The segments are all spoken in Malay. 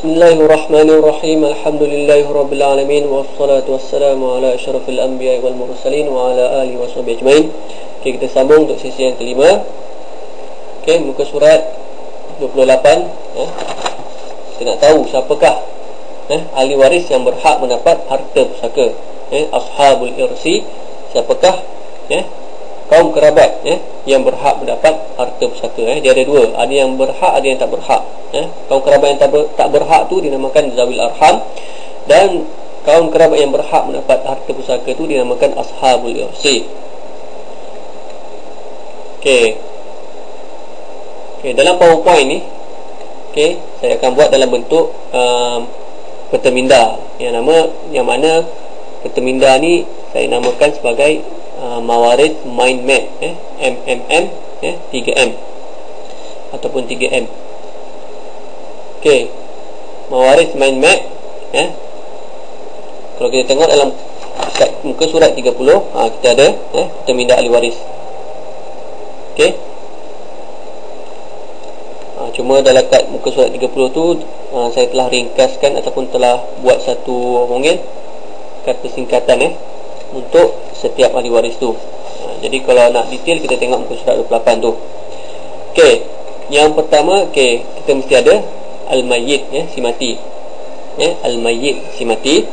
Bismillahirrahmanirrahim. Alhamdulillahirabbil alamin wassalatu wassalamu ala asyrafil anbiya'i wal mursalin wa ala alihi washabihi ajmain. Okey, kita sambung untuk sesi yang kelima. Okey, muka surat 28 kita nak tahu siapakah ahli waris yang berhak mendapat harta pusaka. Ashabul irsi, siapakah kaum kerabat yang berhak mendapat harta pusaka. Dia ada dua, ada yang berhak, ada yang tak berhak. Kaum kerabat yang tak berhak tu dinamakan zawil arham, dan kaum kerabat yang berhak mendapat harta pusaka tu dinamakan ashabul irsi. Okey, dalam PowerPoint ni saya akan buat dalam bentuk peta minda yang mana peta minda ni saya namakan sebagai mawarid mind map, MMM, 3M ataupun 3M. Okey, mawarid mind map. Kalau kita tengok dalam muka surat 30, kita ada peta minda ahli waris. Okey, cuma dalam kat muka surat 30 tu saya telah ringkaskan ataupun telah buat satu kata singkatan untuk setiap ahli waris tu. Jadi kalau nak detail kita tengok muka surat 28 tu. Okey, yang pertama kita mesti ada al-mayyit, si mati. Al-mayyit, si mati.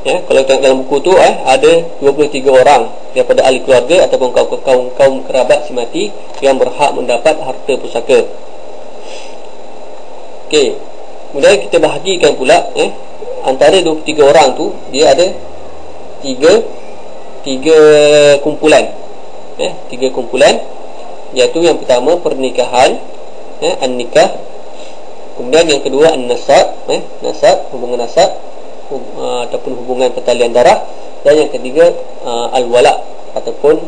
Kalau tengok dalam buku tu ada 23 orang daripada ahli keluarga ataupun kaum kerabat si mati yang berhak mendapat harta pusaka. Okey, kemudian kita bahagikan pula antara 23 orang tu dia ada tiga kumpulan. Tiga kumpulan, iaitu yang pertama pernikahan, an-nikah. Kemudian yang kedua an-nasab, nasab, hubungan nasab ataupun hubungan pertalian darah. Dan yang ketiga al-wala ataupun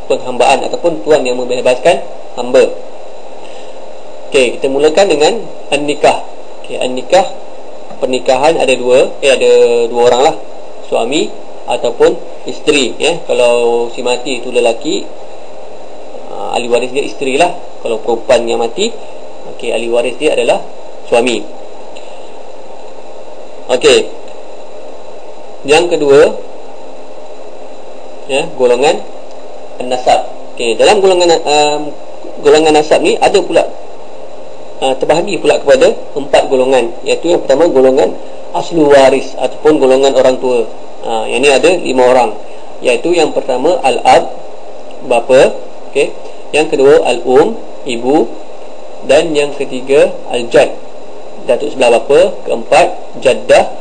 penghambaan ataupun tuan yang membebaskan hamba. Okey, kita mulakan dengan an-nikah. Okey, an-nikah, pernikahan ada dua orang lah, suami ataupun isteri. Kalau si mati itu lelaki, ahli waris dia isteri lah. Kalau perempuan yang mati, ahli waris dia adalah suami. Okey, yang kedua golongan nasab. Okey, dalam golongan nasab ni ada pula terbahagi pula kepada 4 golongan, iaitu yang pertama golongan aslu waris ataupun golongan orang tua. Yang ni ada 5 orang, iaitu yang pertama al-ab, bapa. Okey, yang kedua al-um, ibu, dan yang ketiga al-jad, datuk sebelah bapa. Keempat jaddah,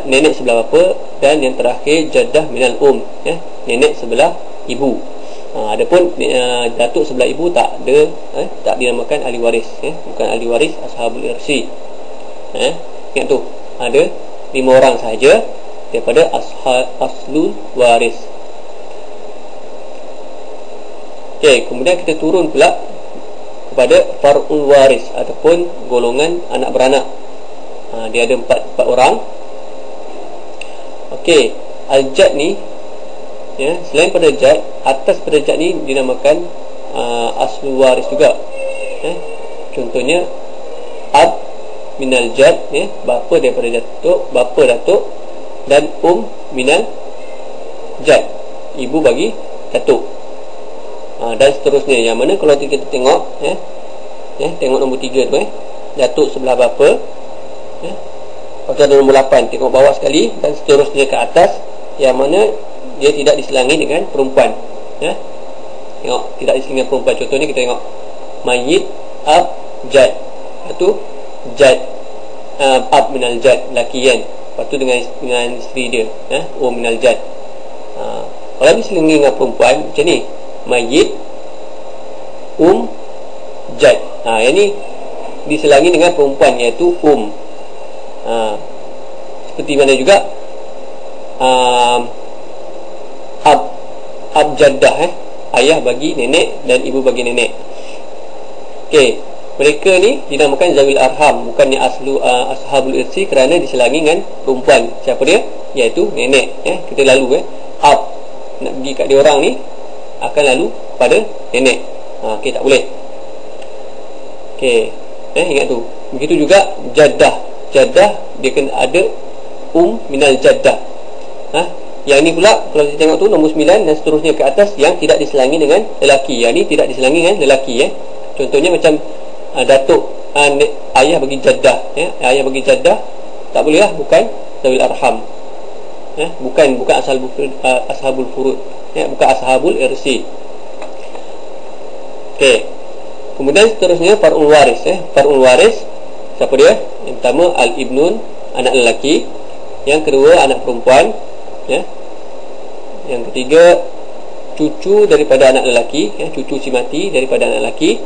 nenek sebelah bapa. Dan yang terakhir jaddah minal nenek sebelah ibu. Adapun datuk sebelah ibu tak ada, tak dinamakan ahli waris, bukan ahli waris ashabul irsi. Ingat tu, ada 5 orang sahaja daripada aslul waris. Okey, kemudian kita turun pula kepada far'ul waris ataupun golongan anak beranak. Dia ada 4 orang. Okey, al-jad ni selain pada jad, atas pada jad ni dinamakan aslul waris juga. Contohnya ab minal jad, bapa daripada datuk, dan minal jad, ibu bagi datuk. Dan seterusnya, yang mana kalau kita tengok tengok nombor 3 tu, datuk sebelah bapa. Okey, ada nombor 8, tengok bawah sekali, dan seterusnya ke atas, yang mana dia tidak diselangi dengan perempuan. Tengok, tidak diselangi dengan perempuan. Contohnya kita tengok mayyit, ab, jad. Lepas tu jad, ab minal jad, lelaki kan. Lepas tu dengan isteri dia, minal jad. Kalau diselangi dengan perempuan macam ni, mayyit, jad. Yang ni diselangi dengan perempuan, iaitu seperti mana juga ab jaddah, ayah bagi nenek dan ibu bagi nenek. Okey, mereka ni dinamakan zawil arham, bukannya ashabul irsi, kerana diselangi dengan perempuan. Siapa dia? Iaitu nenek. Kita lalu ab nak pergi kat dia orang ni akan lalu pada nenek. Okey, tak boleh. Okey, ingat tu. Begitu juga jaddah. Jaddah dia kena ada minal jaddah. Yang ni pula kalau kita tengok tu nombor 9 dan seterusnya ke atas yang tidak diselangi dengan lelaki. Yang ni tidak diselangi dengan lelaki. Contohnya macam datuk, ayah bagi jaddah, ayah bagi jaddah tak boleh lah, bukan zawil arham, bukan ashabul furud, bukan ashabul irsi. Okey. Kemudian seterusnya far'ul waris. Far'ul waris siapa dia? Yang pertama al-ibnun, anak lelaki. Yang kedua anak perempuan, Yang ketiga cucu daripada anak lelaki, cucu si mati daripada anak lelaki,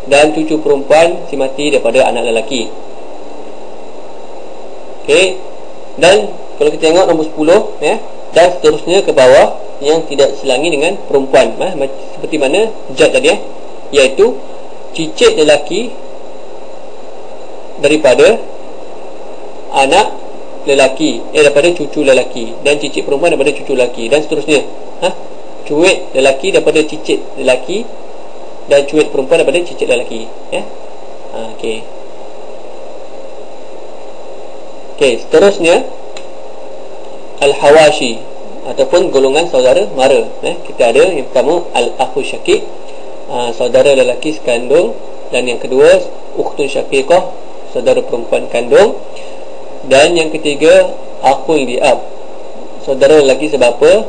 dan cucu perempuan si mati daripada anak lelaki. Okey. Dan kalau kita tengok nombor 10, dan seterusnya ke bawah yang tidak selangi dengan perempuan, seperti mana jad tadi, iaitu cicit lelaki daripada anak lelaki, daripada cucu lelaki, dan cicit perempuan daripada cucu lelaki, dan seterusnya. Cuit lelaki daripada cicit lelaki, dan cuit perempuan daripada cicit lelaki. Okey. Okey, seterusnya al-hawashi ataupun golongan saudara mara. Kita ada yang pertama al-akhu syaqiq, saudara lelaki sekandung, dan yang kedua ukhtun syaqiqah, saudara perempuan kandung, dan yang ketiga akhul li'ab, saudara lelaki sebapa,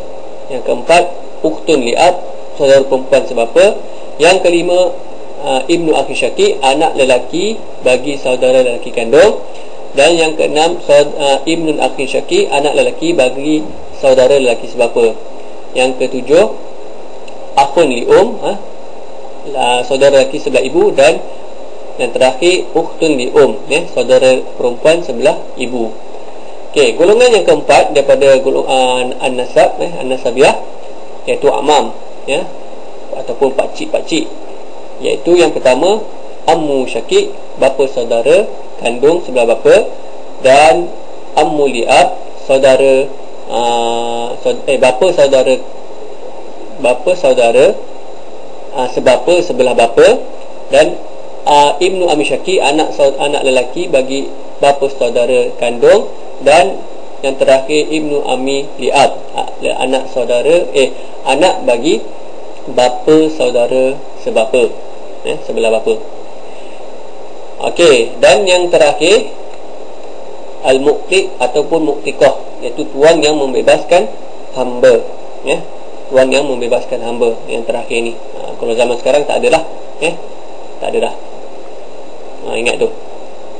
yang keempat ukhtun li'ab, saudara perempuan sebapa, yang kelima ibnu akhi syaqiq, anak lelaki bagi saudara lelaki kandung, dan yang keenam ibnu akhi syaqiq, anak lelaki bagi saudara lelaki sebapa, yang ketujuh akhun li'um, saudara lelaki sebelah ibu, dan yang terakhir ukhtun li'um, saudara perempuan sebelah ibu. Okey, golongan yang keempat daripada golongan an-nasab, an-nasabiah, iaitu amam, ataupun pakcik-pakcik, iaitu yang pertama ammu syaqiq, bapa saudara kandung sebelah bapa, dan ammu li'ab, saudara bapa saudara sebapa sebelah bapa, dan ibnu ami syaqiq, anak lelaki bagi bapa saudara kandung, dan yang terakhir ibnu ami li'ab, anak bagi bapa saudara sebapa, sebelah bapa. Okey, dan yang terakhir al-muqtiq ataupun muqtiqah, iaitu tuan yang membebaskan hamba, tuan yang membebaskan hamba. Yang terakhir ni, kalau zaman sekarang tak ada dah, tak ada dah. Ingat tu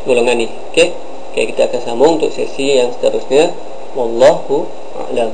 golongan ni. Okey, kita akan sambung untuk sesi yang seterusnya. Wallahu a'lam.